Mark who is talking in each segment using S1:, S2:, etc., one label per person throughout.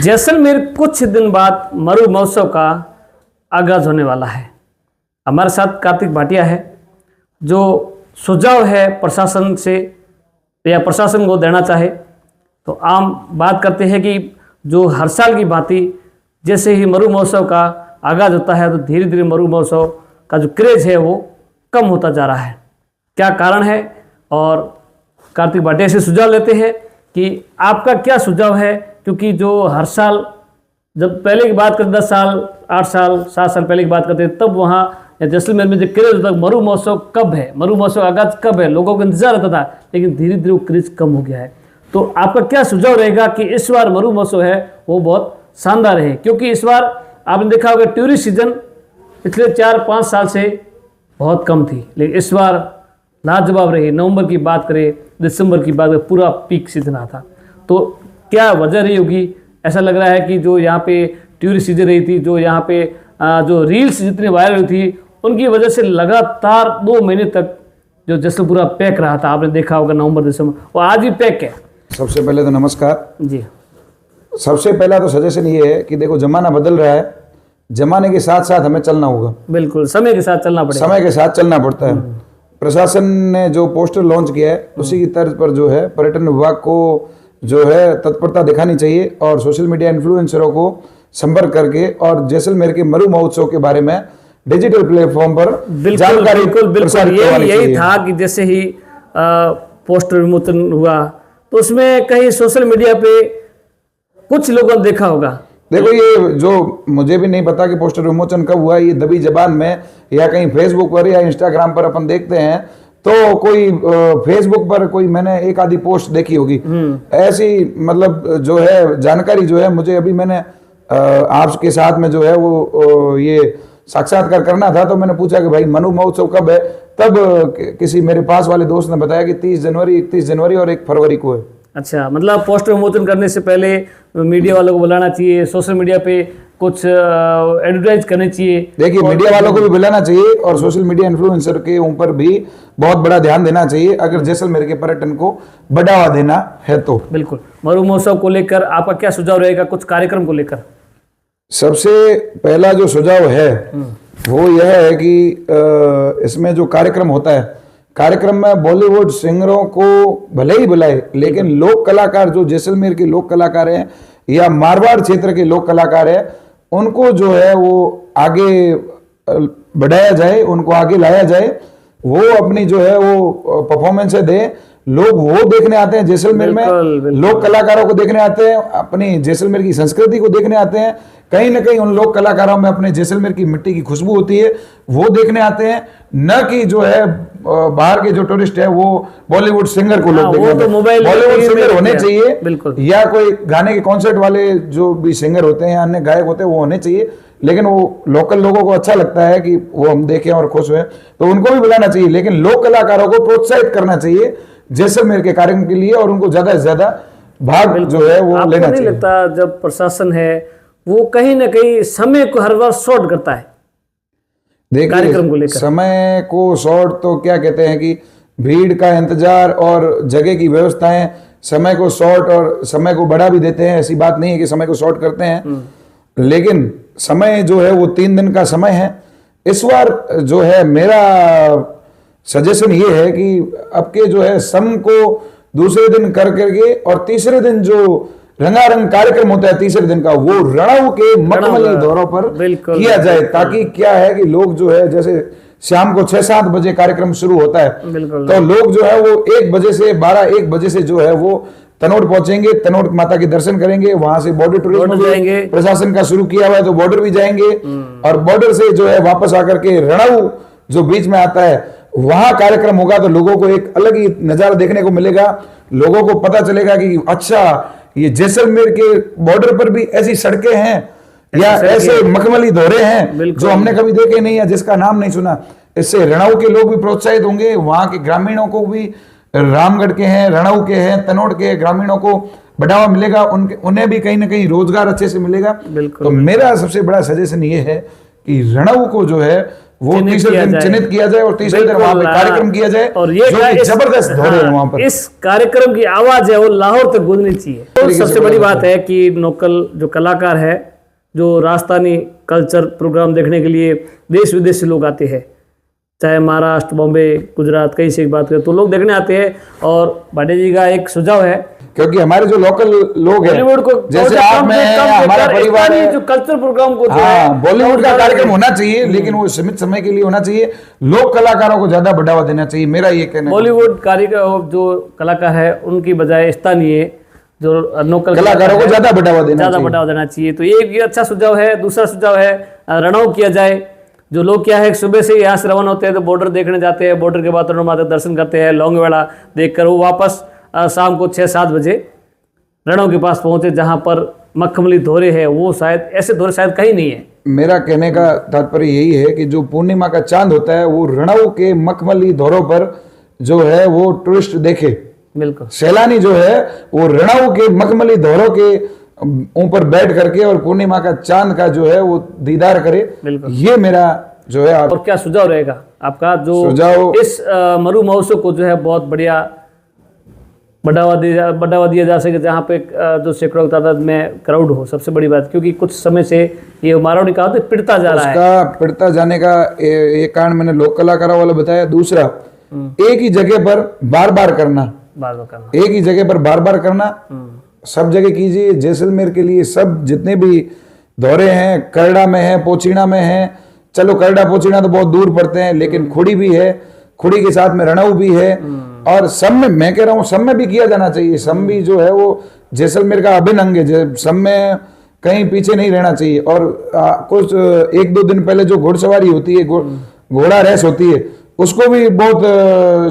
S1: जैसलमेर कुछ दिन बाद मरु महोत्सव का आगाज होने वाला है। हमारे साथ कार्तिक भाटिया है, जो सुझाव है प्रशासन से या प्रशासन को देना चाहे तो आम बात करते हैं कि जो हर साल की भांति जैसे ही मरु महोत्सव का आगाज होता है तो धीरे धीरे मरु महोत्सव का जो क्रेज है वो कम होता जा रहा है। क्या कारण है, और कार्तिक भाटिया से सुझाव लेते हैं कि आपका क्या सुझाव है, क्योंकि जो हर साल जब पहले की बात करते 10 साल 8 साल 7 साल पहले की बात करते तब वहाँ जैसलमेर में जो क्रेज होता मरु महोत्सव कब है, मरु महोत्सव आगाज कब है, लोगों को इंतजार रहता था, लेकिन धीरे धीरे वो क्रेज कम हो गया है। तो आपका क्या सुझाव रहेगा कि इस बार मरु महोत्सव है वो बहुत शानदार है, क्योंकि इस बार आपने देखा होगा टूरिस्ट सीजन पिछले 4-5 साल से बहुत कम थी, लेकिन इस बार लाजवाब रही। नवंबर की बात करें, दिसंबर की बात करें, पूरा पीक सीजन आता। तो क्या वजह रही होगी? ऐसा लग रहा है कि जो यहाँ पे टूरिस्ट सीजन रही थी, जो यहाँ पे जो रील्स जितनी वायरल हुई थी उनकी वजह से लगातार 2 महीने तक जो जैसे पूरा पैक रहा था, आपने देखा होगा नवंबर दिसंबर, वो आज भी पैक है।
S2: सबसे पहले तो नमस्कार
S1: जी।
S2: सबसे पहला तो सजेशन ये है कि देखो जमाना बदल रहा है, जमाने के साथ साथ हमें चलना होगा।
S1: बिल्कुल, समय के साथ चलना पड़ेगा,
S2: समय के साथ चलना पड़ता है। प्रशासन ने जो पोस्टर लॉन्च किया है उसी की तर्ज पर जो है पर्यटन विभाग को जो है तत्परता दिखानी चाहिए और सोशल मीडिया इन्फ्लुएंसरों को संपर्क करके और जैसलमेर के मरु महोत्सव के बारे में डिजिटल प्लेटफॉर्म पर जानकारी प्रसारित करवानी चाहिए।
S1: यही था कि जैसे ही पोस्टर विमोचन हुआ तो उसमें कहीं सोशल मीडिया पे कुछ लोगों ने देखा होगा।
S2: देखो ये जो मुझे भी नहीं पता कि पोस्टर विमोचन कब हुआ, ये दबी जबान में या कहीं फेसबुक पर या इंस्टाग्राम पर अपन देखते हैं तो कोई फेसबुक पर कोई मैंने एक आधी पोस्ट देखी होगी। ऐसी मतलब जो है जानकारी जो है मुझे अभी मैंने आपके साथ में जो है वो ये साक्षात्कार करना था, तो मैंने पूछा कि भाई मरु महोत्सव कब है, तब किसी मेरे पास वाले दोस्त ने बताया कि 30 जनवरी 31 जनवरी और 1 फरवरी को है।
S1: अच्छा, मतलब पोस्टर विमोचन करने से पहले मीडिया वालों को बुलाना चाहिए, सोशल मीडिया पे कुछ एडवर्टाइज करनी चाहिए।
S2: देखिए मीडिया वालों को भी बुलाना चाहिए और सोशल मीडिया इन्फ्लुएंसर के ऊपर भी बहुत बड़ा ध्यान देना चाहिए अगर जैसलमेर के पर्यटन को बढ़ावा देना है तो। बिल्कुल।
S1: मरु महोत्सव को लेकर आपका क्या सुझाव रहेगा, कुछ कार्यक्रम को लेकर?
S2: सबसे पहला जो सुझाव है वो यह है कि इसमें जो कार्यक्रम होता है, कार्यक्रम में बॉलीवुड सिंगरों को भले ही बुलाए, लेकिन लोक कलाकार जो जैसलमेर के लोक कलाकार हैं या मारवाड़ क्षेत्र के लोक कलाकार हैं उनको जो है वो आगे बढ़ाया जाए, उनको आगे लाया जाए, वो अपनी जो है वो परफॉर्मेंस दे। लोग वो देखने आते हैं जैसलमेर में, लोक कलाकारों को देखने आते हैं, अपनी जैसलमेर की संस्कृति को देखने आते हैं। कहीं ना कहीं उन लोक कलाकारों में अपने जैसलमेर की मिट्टी की खुशबू होती है, वो देखने आते हैं, न कि जो है बाहर के जो टूरिस्ट है वो बॉलीवुड सिंगर को लोग देखने आते हैं। बॉलीवुड सिंगर होने चाहिए या कोई गाने के कॉन्सर्ट वाले जो भी सिंगर होते हैं, अन्य गायक होते हैं, वो होने चाहिए, लेकिन वो लोकल लोगों को अच्छा लगता है कि वो हम देखें और खुश हुए, तो उनको भी बुलाना चाहिए। लेकिन लोक कलाकारों को प्रोत्साहित करना चाहिए जैसलमेर के कार्यक्रम के लिए और उनको ज्यादा से ज्यादा भाग जो है वो लेना चाहिए।
S1: नहीं लगता जब प्रशासन है वो कहीं ना कहीं समय को हर बार शॉर्ट करता है? कार्यक्रम को लेकर
S2: समय को शॉर्ट तो क्या कहते हैं कि भीड़ का इंतजार और जगह की व्यवस्थाएं समय को शॉर्ट और समय को बढ़ा भी देते हैं। ऐसी बात नहीं है कि समय को शॉर्ट करते हैं, लेकिन समय जो है वो 3 दिन का समय है। इस बार जो है मेरा सजेशन ये है कि अब के जो है सम को दूसरे दिन कर करके और तीसरे दिन जो रंगारंग कार्यक्रम होता है तीसरे दिन का, वो रणऊ के मखमली दौरों पर किया जाए, ताकि क्या है कि लोग जो है जैसे शाम को 6-7 बजे कार्यक्रम शुरू होता है तो लोग जो है वो 1 बजे से 12-1 बजे से जो है वो तनोट पहुंचेंगे, तनोट माता के दर्शन करेंगे, वहां से बॉर्डर टूरिज्म जाएंगे, प्रशासन का शुरू किया हुआ है तो बॉर्डर भी जाएंगे और बॉर्डर से जो है वापस आकर के रणऊ जो बीच में आता है वहां कार्यक्रम होगा, तो लोगों को एक अलग ही नजारा देखने को मिलेगा। लोगों को पता चलेगा कि अच्छा ये जैसलमेर के बॉर्डर पर भी ऐसी सड़कें हैं या ऐसे मखमली दौरे हैं जो हमने कभी देखे नहीं है, जिसका नाम नहीं सुना। इससे रणऊ के लोग भी प्रोत्साहित होंगे, वहां के ग्रामीणों को भी, रामगढ़ के हैं, रणऊ के हैं, तनोट के ग्रामीणों को बढ़ावा मिलेगा, उन्हें भी कहीं ना कहीं रोजगार अच्छे से मिलेगा। तो मेरा सबसे बड़ा सजेशन ये है कि रणऊ को जो है वो तीसरे दिन चिन्हित किया जाए और तीसरे दिन वहां पे कार्यक्रम किया जाए
S1: और ये
S2: जो कि जबरदस्त धोरे हैं वहां पर।
S1: इस कार्यक्रम की आवाज है वो लाहौर तक गूंजनी चाहिए। तो सबसे बड़ी बात है कि लोकल जो कलाकार है, जो राजस्थानी कल्चर प्रोग्राम देखने के लिए देश विदेश से लोग आते हैं, चाहे महाराष्ट्र, बॉम्बे, गुजरात, कहीं से बात करें तो लोग देखने आते हैं। और भाटिया जी का एक सुझाव है,
S2: क्योंकि हमारे जो लोकल लोग हैं,
S1: बॉलीवुड को
S2: जैसे आप में हैं, हमारा परिवार है,
S1: जो कल्चर प्रोग्राम को
S2: हाँ, बॉलीवुड का कार्यक्रम होना चाहिए, लेकिन वो सीमित समय के लिए होना चाहिए। लोक कलाकारों को ज्यादा बढ़ावा देना चाहिए, मेरा ये कहना है।
S1: बॉलीवुड कार्यक्रम जो कलाकार है उनकी बजाय स्थानीय जो लोकल
S2: कलाकारों को ज्यादा बढ़ावा
S1: देना चाहिए। तो ये अच्छा सुझाव है। दूसरा सुझाव है रणव किया जाए। जो लोग क्या है सुबह से यहाँ से रवाना होते हैं तो बॉर्डर देखने जाते हैं, बॉर्डर के बाद माता दर्शन करते हैं, लौंगवेड़ा देखकर वो वापस शाम को 6-7 बजे रणों के पास पहुंचे, जहां पर मखमली धोरे है। वो शायद ऐसे धोरे शायद कहीं नहीं है।
S2: मेरा कहने का तात्पर्य यही है कि जो पूर्णिमा का चांद होता है वो रणव के मखमली धोरों पर जो है वो टूरिस्ट देखे,
S1: बिल्कुल
S2: सैलानी जो है वो रणव के मखमली धोरों के ऊपर बैठ करके और पूर्णिमा का चांद का जो है वो दीदार करे। ये मेरा जो है।
S1: और क्या सुझाव रहेगा आपका जो
S2: सुझाव
S1: इस मरु महोत्सव को जो है बहुत बढ़िया बढ़ावा दिया जा सके, जहाँ पे जो सैकड़ों तादाद में क्राउड हो। सबसे बड़ी बात, क्योंकि कुछ समय से ये मारवाड़ी कहा तो पिटता जा रहा है।
S2: उसका पिटता जाने का एक कारण मैंने लोक कलाकारों वाला बताया। दूसरा, एक ही जगह पर बार बार करना, एक ही जगह पर बार बार करना, सब जगह कीजिए। जैसलमेर के लिए सब जितने भी दौरे हैं, करड़ा में है, पोचीना में है, चलो करड़ा पोचीना तो बहुत दूर पड़ते हैं, लेकिन खुड़ी भी है, खुड़ी के साथ में रणऊ भी है, और सब में मैं कह रहा हूँ सब में भी किया जाना चाहिए। सब भी जो है वो जैसलमेर का अभिन्न अंग है, सब में कहीं पीछे नहीं रहना चाहिए। और कुछ 1-2 दिन पहले जो घुड़सवारी होती है, घोड़ा रेस होती है, उसको भी बहुत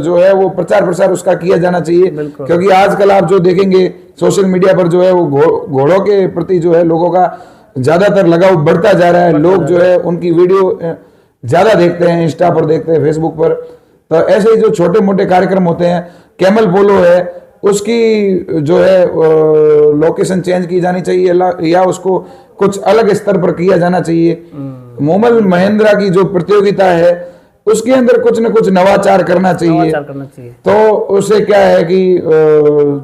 S2: जो है वो प्रचार प्रसार उसका किया जाना चाहिए। क्योंकि आजकल आप जो देखेंगे सोशल मीडिया पर जो है वो घोड़ों के प्रति जो है लोगों का ज्यादातर लगाव बढ़ता जा रहा है। लोग जो है उनकी वीडियो ज्यादा देखते हैं, इंस्टा पर देखते हैं, फेसबुक पर। तो ऐसे ही जो छोटे मोटे कार्यक्रम होते हैं, कैमल पोलो है, उसकी जो है लोकेशन चेंज की जानी चाहिए या उसको कुछ अलग स्तर पर किया जाना चाहिए। मोमल महेंद्रा की जो प्रतियोगिता है उसके अंदर कुछ न कुछ नवाचार करना चाहिए। तो उससे क्या है कि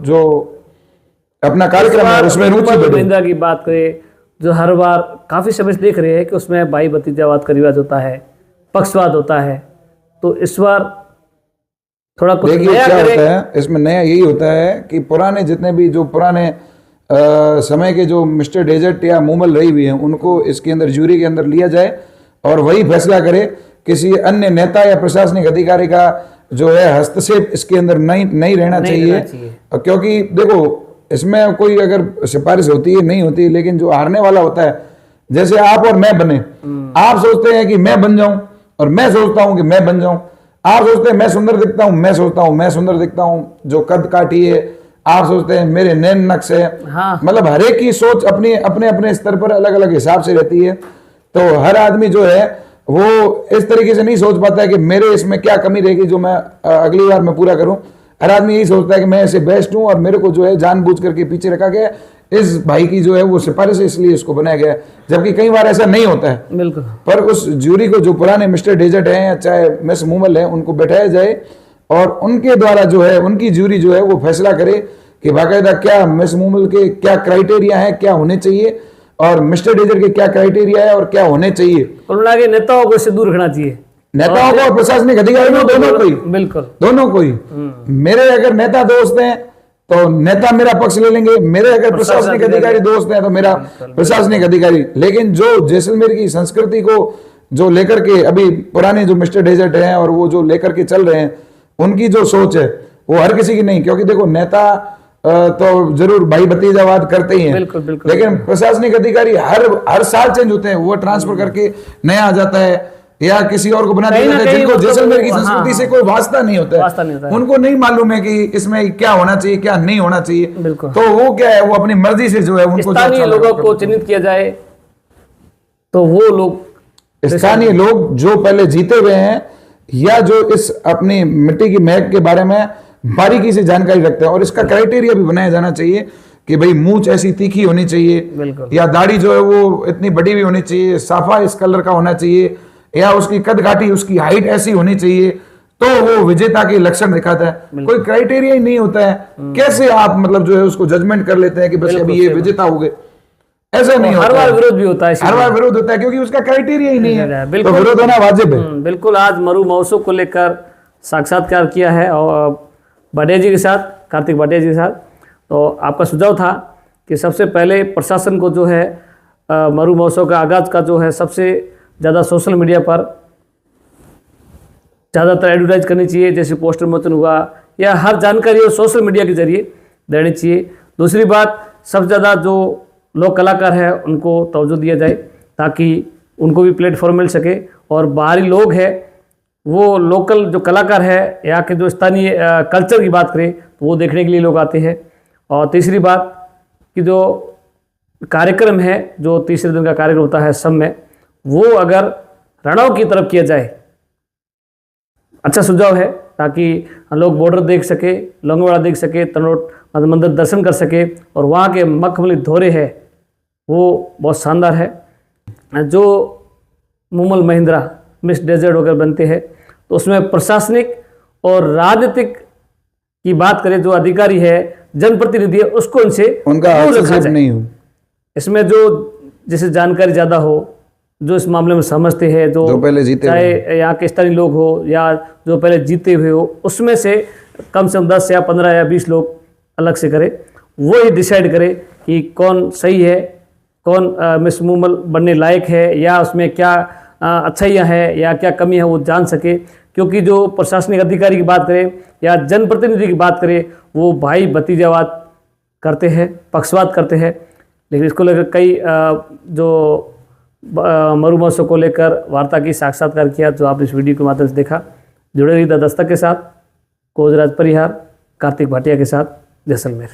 S2: जो अपना कार्यक्रम है उसमें रुचि बढ़े।
S1: महेंद्रा की बात करें, जो हर बार काफी समय से देख रहे हैं कि उसमें भाई भतीजावाद का रिवाज होता है, पक्षवाद होता है। तो इस बार थोड़ा कुछ नया
S2: क्या होता है इसमें, नया यही होता है कि पुराने जितने भी जो पुराने समय के जो मिस्टर डेजर्ट या मूमल रही हुई हैं उनको इसके अंदर जूरी के अंदर लिया जाए और वही फैसला करे। किसी अन्य नेता या प्रशासनिक अधिकारी का जो है हस्तक्षेप इसके अंदर नहीं रहना चाहिए। क्योंकि देखो इसमें कोई अगर सिफारिश होती है नहीं होती, लेकिन जो हारने वाला होता है, जैसे आप और मैं बने, आप सोचते हैं कि मैं बन जाऊं और मैं सोचता हूं कि मैं बन जाऊं। आप सोचते हैं मैं सुंदर दिखता हूं, मैं सोचता हूं मैं सुंदर दिखता हूं, जो कद काठी है, आप सोचते हैं मेरे नैन नक्श है।
S1: हाँ।
S2: मतलब हर एक की सोच अपने अपने स्तर पर अलग अलग हिसाब से रहती है। तो हर आदमी जो है वो इस तरीके से नहीं सोच पाता है कि मेरे इसमें क्या कमी रहेगी जो मैं अगली बार मैं पूरा करूं। हर आदमी यही सोचता है कि मैं ऐसे बेस्ट हूं और मेरे को जो है जानबूझ करके पीछे रखा गया, इस भाई की जो है वो सिफारिश है इसलिए इसको बनाया गया, जबकि कई बार ऐसा नहीं होता है।
S1: बिल्कुल।
S2: पर उस जूरी को जो पुराने मिस्टर डेजर्ट हैं या चाहे मिस मूमल है उनको बैठाया जाए और उनके द्वारा जो है उनकी जूरी जो है वो फैसला करे कि बाकायदा क्या मिस मूमल के क्या क्राइटेरिया है, क्या होने चाहिए, और मिस्टर डेजर्ट के क्या क्राइटेरिया है और क्या होने चाहिए।
S1: और आगे नेताओं को इससे दूर रखना चाहिए,
S2: नेताओं को और प्रशासनिक अधिकारियों दोनों को ही,
S1: बिल्कुल
S2: दोनों को ही। मेरे अगर नेता दोस्त हैं तो नेता मेरा पक्ष ले लेंगे, मेरे अगर प्रशासनिक अधिकारी दोस्त हैं तो मेरा प्रशासनिक अधिकारी। लेकिन जो जैसलमेर की संस्कृति को जो लेकर के अभी पुराने जो मिस्टर डेजर्ट हैं और वो जो लेकर के चल रहे हैं, उनकी जो सोच है वो हर किसी की नहीं। क्योंकि देखो नेता तो जरूर भाई भतीजावाद करते ही हैं,
S1: बिल्कुल, बिल्कुल,
S2: लेकिन प्रशासनिक अधिकारी हर साल चेंज होते हैं। वो ट्रांसफर करके नया आ जाता है या किसी और को बना दिया जाता है, जिनको जैसलमेर की संस्कृति से कोई वास्ता नहीं होता है। उनको नहीं मालूम है कि इसमें क्या होना चाहिए क्या नहीं होना चाहिए। तो वो क्या है, वो अपनी मर्जी से जो है उनको
S1: स्थानीय लोगों को चिन्हित किया जाए तो वो लोग
S2: स्थानीय लोग जो पहले जीते हुए हैं या जो इस अपनी मिट्टी की महक के बारे में बारीकी से जानकारी रखते हैं, और इसका क्राइटेरिया भी बनाया जाना चाहिए कि भाई मूंछ ऐसी तीखी होनी चाहिए या दाढ़ी जो है वो इतनी बड़ी भी होनी चाहिए, साफा इस कलर का होना चाहिए, या उसकी कदकाठी, उसकी हाइट ऐसी होनी चाहिए तो वो विजेता के लक्षण दिखाता है। कोई क्राइटेरिया ही नहीं होता है, कैसे आप मतलब जो है उसको जजमेंट कर लेते हैं कि बस अभी ये विजेता हो गए? ऐसा नहीं होता,
S1: हर बार विरोध भी होता है,
S2: हर बार विरोध होता है क्योंकि उसका क्राइटेरिया ही नहीं है, तो
S1: बिल्कुल।
S2: विरोध होना वाजिब है।
S1: बिल्कुल। आज मरु महोत्सव को लेकर साक्षात्कार किया है और भाटिया जी के साथ, कार्तिक भाटिया जी के साथ। तो आपका सुझाव था कि सबसे पहले प्रशासन को जो है मरु महोत्सव का आगाज़ का जो है सबसे ज़्यादा सोशल मीडिया पर ज़्यादातर एडवर्टाइज करनी चाहिए, जैसे पोस्टर मोचन हुआ या हर जानकारी और सोशल मीडिया के जरिए देनी चाहिए। दूसरी बात, सबसे ज़्यादा जो लोक कलाकार है उनको तवज्जो दिया जाए ताकि उनको भी प्लेटफॉर्म मिल सके, और बाहरी लोग हैं वो लोकल जो कलाकार है या के जो स्थानीय कल्चर की बात करें तो वो देखने के लिए लोग आते हैं। और तीसरी बात कि जो कार्यक्रम है, जो तीसरे दिन का कार्यक्रम होता है सब में, वो अगर रणों की तरफ किया जाए, अच्छा सुझाव है, ताकि लोग बॉर्डर देख सके, लंगोड़ा देख सके, तनोट मंदिर दर्शन कर सके, और वहाँ के मखमली धोरे है वो बहुत शानदार है। जो मुमल महिंद्रा मिस डेजर्ट वगैरह बनते हैं तो उसमें प्रशासनिक और राजनीतिक की बात करें, जो अधिकारी है, जनप्रतिनिधि है, उसको इनसे
S2: उनका
S1: दूर रखा
S2: हस्तक्षेप
S1: जाए।
S2: नहीं हो,
S1: इसमें जो जैसे जानकारी ज़्यादा हो, जो इस मामले में समझते हैं, जो
S2: पहले जीते
S1: चाहे यहाँ के स्थानीय लोग हो या जो पहले जीते हुए हो, उसमें से कम 10 या 15 या 20 लोग अलग से करे, वो ही डिसाइड करे कि कौन सही है, कौन मिस मुमल बनने लायक है, या उसमें क्या अच्छाइयाँ हैं या क्या कमी है वो जान सके। क्योंकि जो प्रशासनिक अधिकारी की बात करें या जनप्रतिनिधि की बात करें, वो भाई भतीजावाद करते हैं, पक्षपात करते हैं। लेकिन इसको लेकर कई जो मरु महोत्सव को लेकर वार्ता की, साक्षात्कार किया, जो आपने इस वीडियो के माध्यम से देखा। जुड़े रहिए द दस्तक के साथ। कोजराज परिहार, कार्तिक भाटिया के साथ, जैसलमेर।